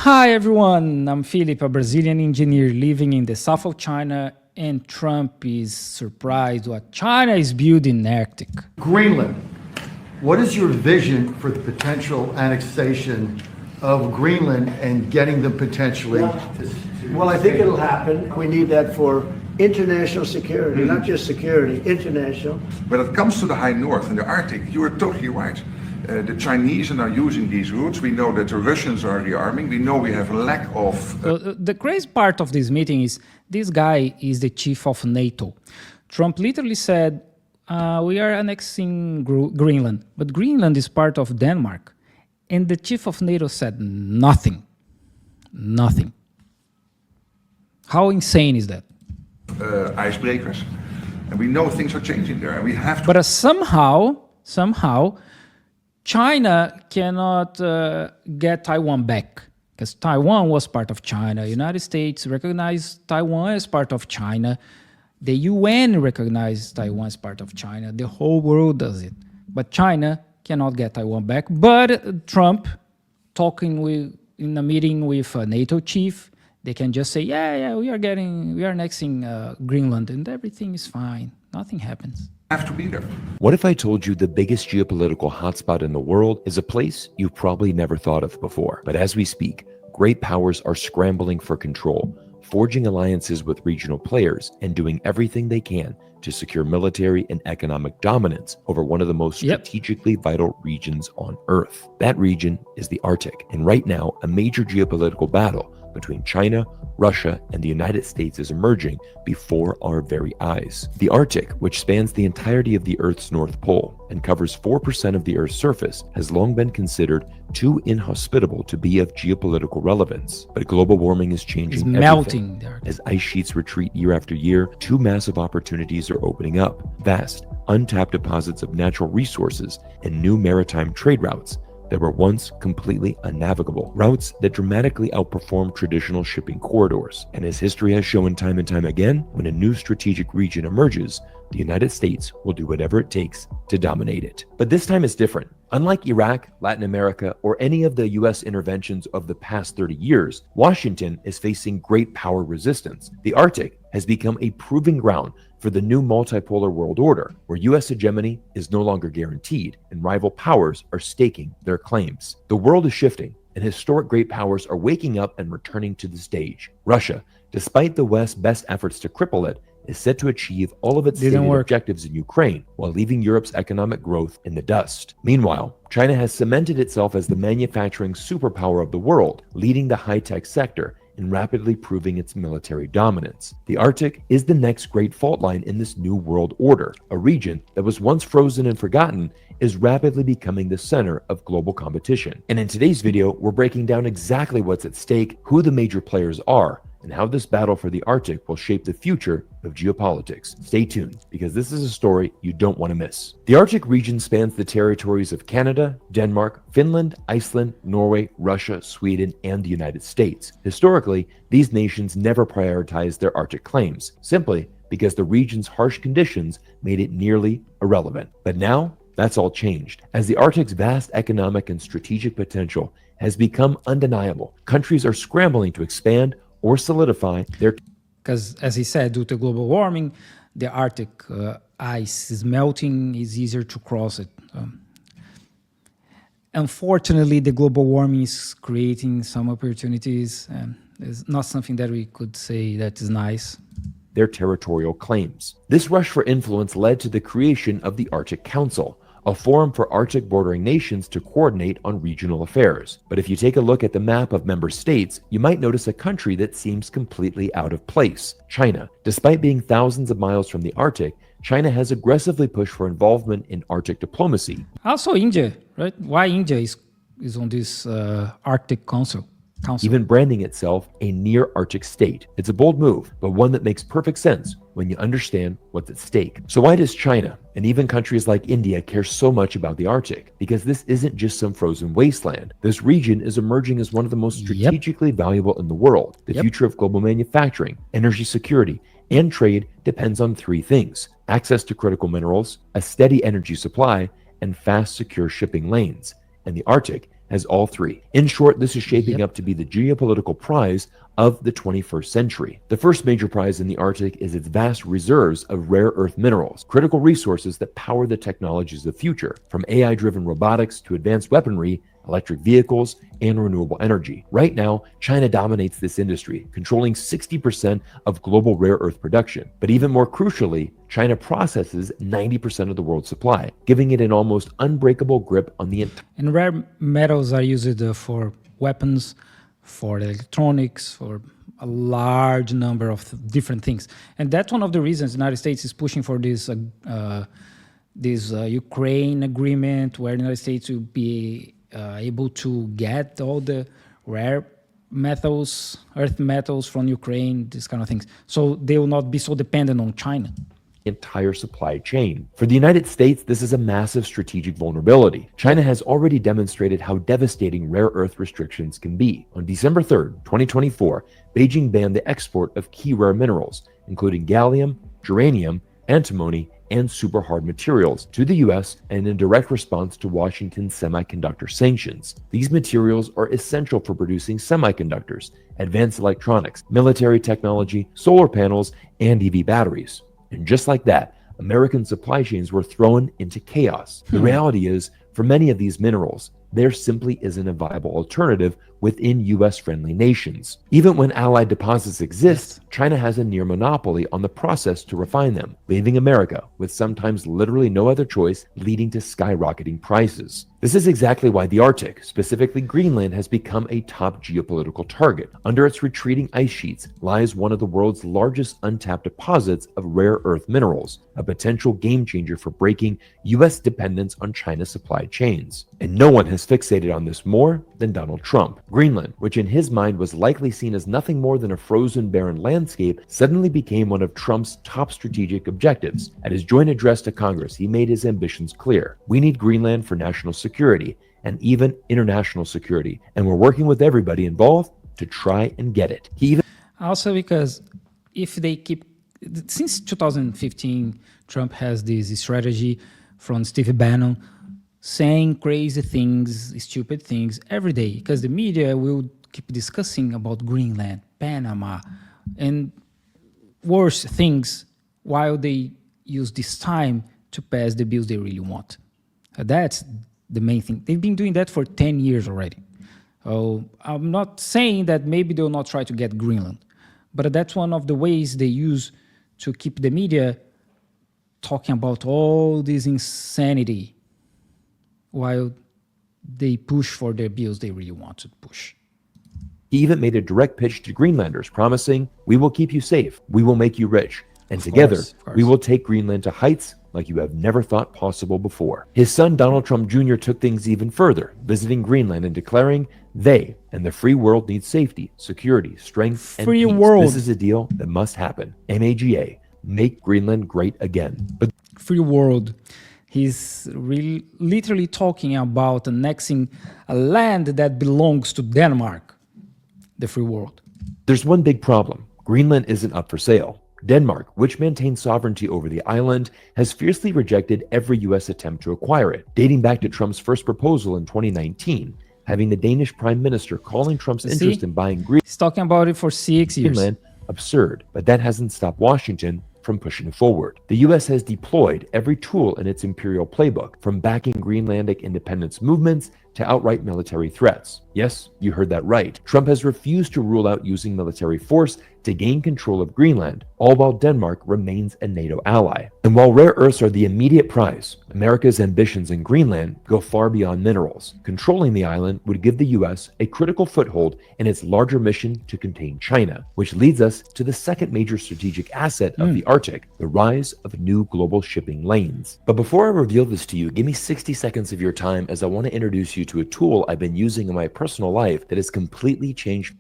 Hi everyone, I'm Philip, a Brazilian engineer living in the south of China, and Trump is surprised what China is building in Arctic. Greenland. What is your vision for the potential annexation of Greenland and getting them potentially Well, I think it'll happen. We need that for international security, not just security, international. When it comes to the high north and the Arctic, you are totally right. The Chinese are now using these routes. We know that the Russians are rearming. We know we have a lack of. The crazy part of this meeting is this guy is the chief of NATO. Trump literally said, we are annexing Greenland, but Greenland is part of Denmark. And the chief of NATO said nothing. Nothing. How insane is that? Icebreakers. And we know things are changing there. And we have to. But somehow, China cannot get Taiwan back, because Taiwan was part of China. United States recognized Taiwan as part of China. The UN recognizes Taiwan as part of China. The whole world does it. But China cannot get Taiwan back. But Trump, talking in a meeting with a NATO chief, they can just say, yeah, we are annexing Greenland, and everything is fine. Nothing happens. Have to be there. What if I told you the biggest geopolitical hotspot in the world is a place you've probably never thought of before? But as we speak, great powers are scrambling for control, forging alliances with regional players, and doing everything they can to secure military and economic dominance over one of the most strategically vital regions on Earth. That region is the Arctic, and right now, a major geopolitical battle between China, Russia, and the United States is emerging before our very eyes. The Arctic, which spans the entirety of the Earth's North Pole and covers 4% of the Earth's surface, has long been considered too inhospitable to be of geopolitical relevance. But global warming is changing everything. Melting there. As ice sheets retreat year after year, two massive opportunities are opening up: vast, untapped deposits of natural resources and new maritime trade routes that were once completely unnavigable, routes that dramatically outperform traditional shipping corridors. And as history has shown time and time again, when a new strategic region emerges, the United States will do whatever it takes to dominate it. But this time is different. Unlike Iraq, Latin America, or any of the US interventions of the past 30 years, Washington is facing great power resistance. The Arctic has become a proving ground for the new multipolar world order, where US hegemony is no longer guaranteed and rival powers are staking their claims. The world is shifting, and historic great powers are waking up and returning to the stage. Russia, despite the West's best efforts to cripple it, is set to achieve all of its stated objectives in Ukraine while leaving Europe's economic growth in the dust. Meanwhile, China has cemented itself as the manufacturing superpower of the world, leading the high-tech sector and rapidly proving its military dominance. The Arctic is the next great fault line in this new world order. A region that was once frozen and forgotten is rapidly becoming the center of global competition. And in today's video, we're breaking down exactly what's at stake, who the major players are, and how this battle for the Arctic will shape the future of geopolitics. Stay tuned, because this is a story you don't want to miss. The Arctic region spans the territories of Canada, Denmark, Finland, Iceland, Norway, Russia, Sweden, and the United States. Historically, these nations never prioritized their Arctic claims, simply because the region's harsh conditions made it nearly irrelevant. But now, that's all changed. As the Arctic's vast economic and strategic potential has become undeniable, countries are scrambling to expand or solidify their. Because, as he said, due to global warming, the Arctic ice is melting, it's easier to cross it. Unfortunately, the global warming is creating some opportunities, and it's not something that we could say that is nice. Their territorial claims. This rush for influence led to the creation of the Arctic Council, a forum for Arctic bordering nations to coordinate on regional affairs. But if you take a look at the map of member states, you might notice a country that seems completely out of place: China. Despite being thousands of miles from the Arctic, China has aggressively pushed for involvement in Arctic diplomacy. Also India, right? Why India is on this Arctic Council? Even branding itself a near-Arctic state. It's a bold move, but one that makes perfect sense when you understand what's at stake. So why does China, and even countries like India, care so much about the Arctic? Because this isn't just some frozen wasteland. This region is emerging as one of the most strategically valuable in the world. The future of global manufacturing, energy security, and trade depends on three things: access to critical minerals, a steady energy supply, and fast, secure shipping lanes. And the Arctic has all three. In short, this is shaping up to be the geopolitical prize of the 21st century. The first major prize in the Arctic is its vast reserves of rare earth minerals, critical resources that power the technologies of the future, from AI-driven robotics to advanced weaponry, electric vehicles, and renewable energy. Right now, China dominates this industry, controlling 60% of global rare earth production. But even more crucially, China processes 90% of the world's supply, giving it an almost unbreakable grip on the entire. And rare metals are used for weapons, for electronics, for a large number of different things. And that's one of the reasons the United States is pushing for this Ukraine agreement, where the United States will be able to get all the rare metals, earth metals from Ukraine, these kind of things. So they will not be so dependent on China. Entire supply chain. For the United States, this is a massive strategic vulnerability. China has already demonstrated how devastating rare earth restrictions can be. On December 3rd, 2024, Beijing banned the export of key rare minerals, including gallium, germanium, antimony, and super hard materials to the US, and in direct response to Washington's semiconductor sanctions. These materials are essential for producing semiconductors, advanced electronics, military technology, solar panels, and EV batteries. And just like that, American supply chains were thrown into chaos. The reality is, for many of these minerals, there simply isn't a viable alternative within US-friendly nations. Even when allied deposits exist, China has a near monopoly on the process to refine them, leaving America with sometimes literally no other choice, leading to skyrocketing prices. This is exactly why the Arctic, specifically Greenland, has become a top geopolitical target. Under its retreating ice sheets lies one of the world's largest untapped deposits of rare earth minerals, a potential game changer for breaking US dependence on China's supply chains. And no one has fixated on this more than Donald Trump. Greenland, which in his mind was likely seen as nothing more than a frozen, barren landscape, suddenly became one of Trump's top strategic objectives. At his joint address to Congress, he made his ambitions clear. We need Greenland for national security and even international security, and we're working with everybody involved to try and get it. He even Also because if they keep, since 2015, Trump has this strategy from Steve Bannon saying crazy things, stupid things every day, because the media will keep discussing about Greenland, Panama, and worse things while they use this time to pass the bills they really want. That's the main thing. They've been doing that for 10 years already. Oh, I'm not saying that maybe they'll not try to get Greenland, but that's one of the ways they use to keep the media talking about all this insanity while they push for their bills they really want to push. He even made a direct pitch to Greenlanders, promising, "We will keep you safe, we will make you rich, and together we will take Greenland to heights like you have never thought possible before." His son Donald Trump Jr. took things even further, visiting Greenland and declaring they and the free world need safety, security, strength, and Free peace. world. This is a deal that must happen. MAGA, make Greenland great again. But Free world. He's really literally talking about annexing a land that belongs to Denmark, the free world. there's one big problem. Greenland isn't up for sale. Denmark, which maintains sovereignty over the island, has fiercely rejected every U.S. attempt to acquire it, dating back to Trump's first proposal in 2019, having the Danish Prime Minister calling Trump's interest in buying He's talking about it for 6 years. Greenland absurd, but that hasn't stopped Washington from pushing forward. The U.S. has deployed every tool in its imperial playbook, from backing Greenlandic independence movements to outright military threats. Yes, you heard that right. Trump has refused to rule out using military force to gain control of Greenland, all while Denmark remains a NATO ally. And while rare earths are the immediate prize, America's ambitions in Greenland go far beyond minerals. Controlling the island would give the U.S. a critical foothold in its larger mission to contain China, which leads us to the second major strategic asset of the Arctic, the rise of new global shipping lanes. But before I reveal this to you, give me 60 seconds of your time, as I want to introduce you to a tool I've been using in my personal life that has completely changed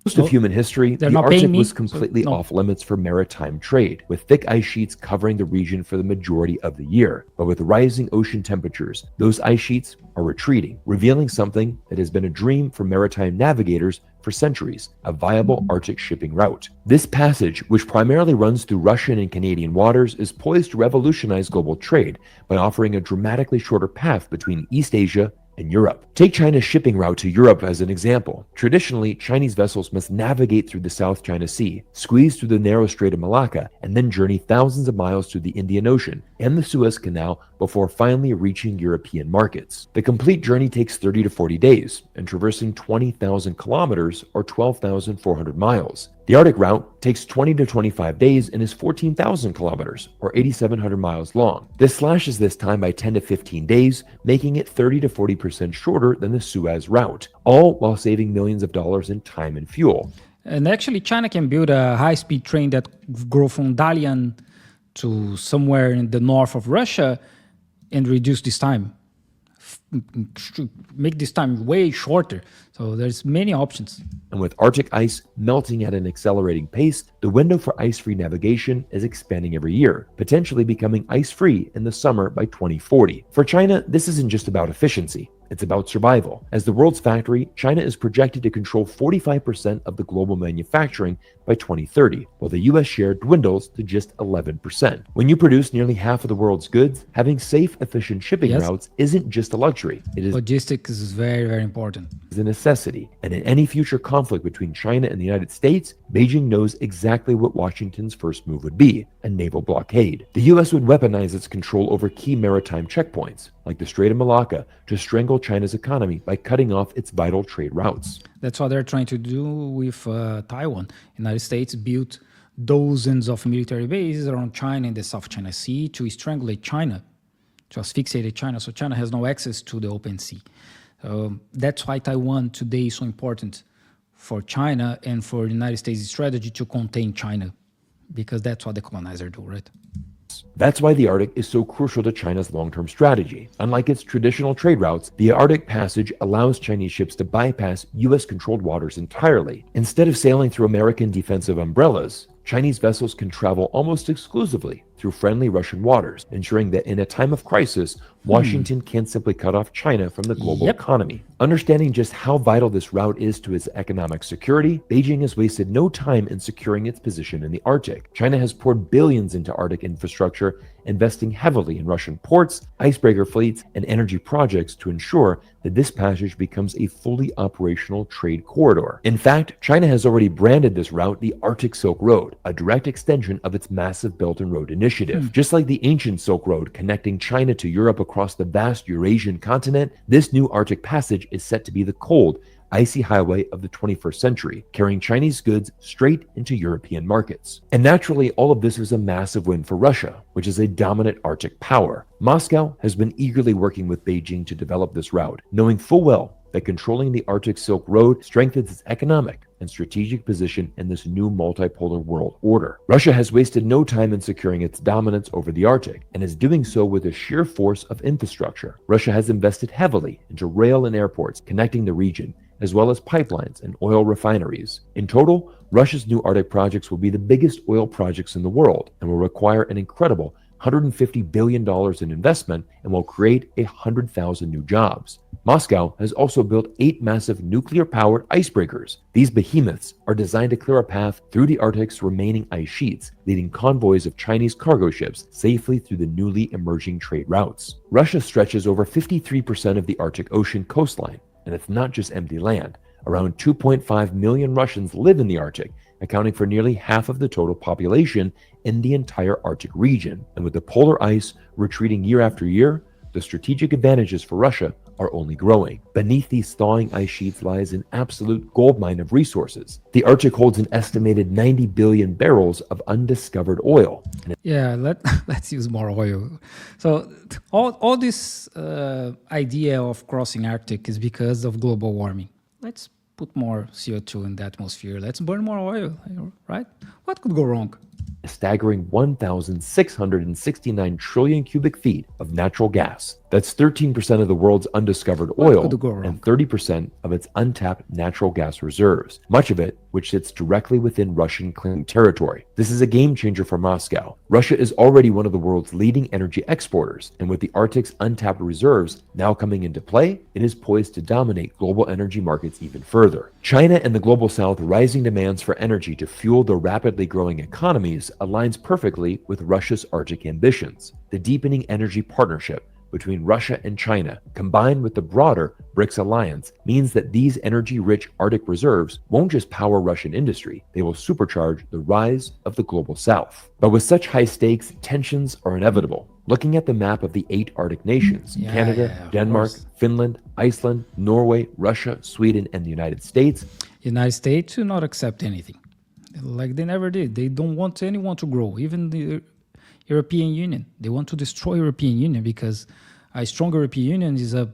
most of human history. The Arctic was completely off limits for maritime trade, with thick ice sheets covering the region for the majority of the year. But with rising ocean temperatures, those ice sheets are retreating, revealing something that has been a dream for maritime navigators for centuries: a viable Arctic shipping route. This passage, which primarily runs through Russian and Canadian waters, is poised to revolutionize global trade by offering a dramatically shorter path between East Asia and Europe. Take China's shipping route to Europe as an example. Traditionally, Chinese vessels must navigate through the South China Sea, squeeze through the narrow Strait of Malacca, and then journey thousands of miles through the Indian Ocean and the Suez Canal before finally reaching European markets. The complete journey takes 30 to 40 days and traversing 20,000 kilometers or 12,400 miles. The Arctic route takes 20 to 25 days and is 14,000 kilometers or 8,700 miles long. This slashes this time by 10 to 15 days, making it 30 to 40% shorter than the Suez route, all while saving millions of dollars in time and fuel. And actually, China can build a high-speed train that go from Dalian to somewhere in the north of Russia and reduce this time. Make this time way shorter. So there's many options. And with Arctic ice melting at an accelerating pace, the window for ice-free navigation is expanding every year, potentially becoming ice-free in the summer by 2040. For China, this isn't just about efficiency. It's about survival. As the world's factory, China is projected to control 45% of the global manufacturing by 2030, while the US share dwindles to just 11%. When you produce nearly half of the world's goods, having safe, efficient shipping routes isn't just a luxury. It is Logistics is very, very important. a necessity. And in any future conflict between China and the United States, Beijing knows exactly what Washington's first move would be: a naval blockade. The US would weaponize its control over key maritime checkpoints, like the Strait of Malacca, to strangle China's economy by cutting off its vital trade routes. That's what they're trying to do with Taiwan. United States built dozens of military bases around China in the South China Sea to strangulate China, to asphyxiate China, so China has no access to the open sea. That's why Taiwan today is so important for China and for the United States' strategy to contain China, because that's what the colonizer do, right? That's why the Arctic is so crucial to China's long-term strategy. Unlike its traditional trade routes, the Arctic Passage allows Chinese ships to bypass US-controlled waters entirely. Instead of sailing through American defensive umbrellas, Chinese vessels can travel almost exclusively through friendly Russian waters, ensuring that in a time of crisis, Washington can't simply cut off China from the global economy. Understanding just how vital this route is to its economic security, Beijing has wasted no time in securing its position in the Arctic. China has poured billions into Arctic infrastructure, investing heavily in Russian ports, icebreaker fleets, and energy projects to ensure that this passage becomes a fully operational trade corridor. In fact, China has already branded this route the Arctic Silk Road, a direct extension of its massive Belt and Road initiative. Just like the ancient Silk Road connecting China to Europe across the vast Eurasian continent, this new Arctic passage is set to be the cold, icy highway of the 21st century, carrying Chinese goods straight into European markets. And naturally, all of this is a massive win for Russia, which is a dominant Arctic power. Moscow has been eagerly working with Beijing to develop this route, knowing full well that controlling the Arctic Silk Road strengthens its economic and strategic position in this new multipolar world order. Russia has wasted no time in securing its dominance over the Arctic, and is doing so with a sheer force of infrastructure. Russia has invested heavily into rail and airports connecting the region, as well as pipelines and oil refineries. In total, Russia's new Arctic projects will be the biggest oil projects in the world and will require an incredible $150 billion in investment and will create 100,000 new jobs. Moscow has also built 8 massive nuclear-powered icebreakers. These behemoths are designed to clear a path through the Arctic's remaining ice sheets, leading convoys of Chinese cargo ships safely through the newly emerging trade routes. Russia stretches over 53% of the Arctic Ocean coastline, and it's not just empty land. Around 2.5 million Russians live in the Arctic, accounting for nearly half of the total population in the entire Arctic region. And with the polar ice retreating year after year, the strategic advantages for Russia are only growing. Beneath these thawing ice sheets lies an absolute goldmine of resources. The Arctic holds an estimated 90 billion barrels of undiscovered oil. Yeah, let's use more oil. So all this idea of crossing Arctic is because of global warming. Let's put more CO2 in the atmosphere. Let's burn more oil, right? What could go wrong? A staggering 1,669 trillion cubic feet of natural gas. That's 13% of the world's undiscovered oil and 30% of its untapped natural gas reserves, much of it which sits directly within Russian claimed territory. This is a game changer for Moscow. Russia is already one of the world's leading energy exporters, and with the Arctic's untapped reserves now coming into play, it is poised to dominate global energy markets even further. China and the global south rising demands for energy to fuel their rapidly growing economies aligns perfectly with Russia's Arctic ambitions. The deepening energy partnership between Russia and China, combined with the broader BRICS alliance, means that these energy-rich Arctic reserves won't just power Russian industry, they will supercharge the rise of the global south. But with such high stakes, tensions are inevitable. Looking at the map of the 8 Arctic nations, Canada, of Denmark, course. Finland, Iceland, Norway, Russia, Sweden, and the United States, United States will not accept anything. Like they never did. They don't want anyone to grow, even the European Union. They want to destroy European Union because a strong European Union is a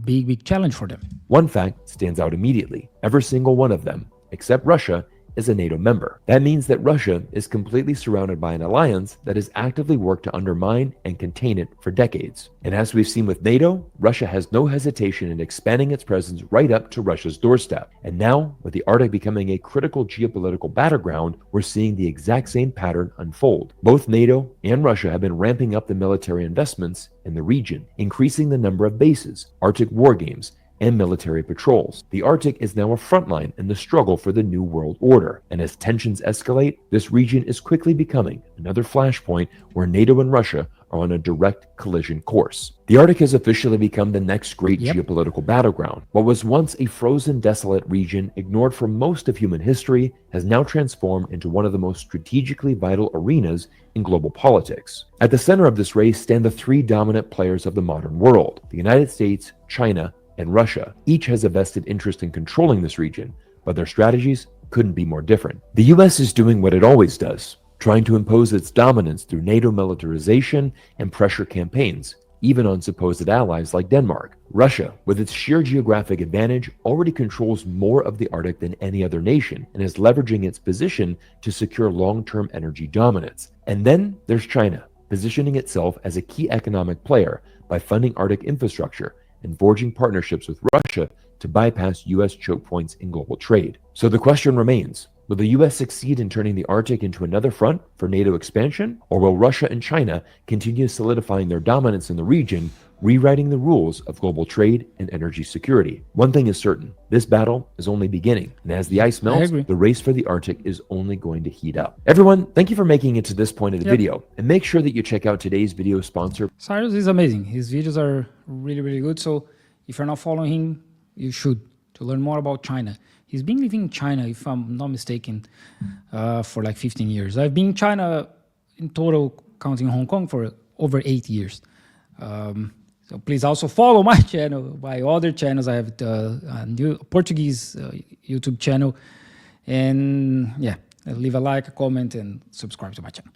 big challenge for them. one fact stands out immediately. Every single one of them, except Russia, is a NATO member. That means that Russia is completely surrounded by an alliance that has actively worked to undermine and contain it for decades. And as we've seen with NATO, Russia has no hesitation in expanding its presence right up to Russia's doorstep. And now, with the Arctic becoming a critical geopolitical battleground, we're seeing the exact same pattern unfold. Both NATO and Russia have been ramping up the military investments in the region, increasing the number of bases, Arctic war games, and military patrols. The Arctic is now a frontline in the struggle for the New World Order, and as tensions escalate, this region is quickly becoming another flashpoint where NATO and Russia are on a direct collision course. The Arctic has officially become the next great geopolitical battleground. What was once a frozen, desolate region ignored for most of human history has now transformed into one of the most strategically vital arenas in global politics. At the center of this race stand the 3 dominant players of the modern world: the United States, China, and Russia. Each has a vested interest in controlling this region, but their strategies couldn't be more different. The US is doing what it always does, trying to impose its dominance through NATO militarization and pressure campaigns, even on supposed allies like Denmark. Russia, with its sheer geographic advantage, already controls more of the Arctic than any other nation and is leveraging its position to secure long-term energy dominance. And then there's China, positioning itself as a key economic player by funding Arctic infrastructure and forging partnerships with Russia to bypass US choke points in global trade. So the question remains, will the US succeed in turning the Arctic into another front for NATO expansion? Or will Russia and China continue solidifying their dominance in the region, rewriting the rules of global trade and energy security? One thing is certain, this battle is only beginning, and as the ice melts, agree. the race for the Arctic is only going to heat up. Everyone, thank you for making it to this point of the video, and make sure that you check out today's video sponsor. Cyrus is amazing. His videos are really good. So if you're not following him, you should, to learn more about China. He's been living in China, if I'm not mistaken, for like 15 years. I've been in China in total, counting Hong Kong, for over 8 years. So please also follow my channel, my other channels. I have a new Portuguese YouTube channel. And yeah, leave a like, a comment, and subscribe to my channel.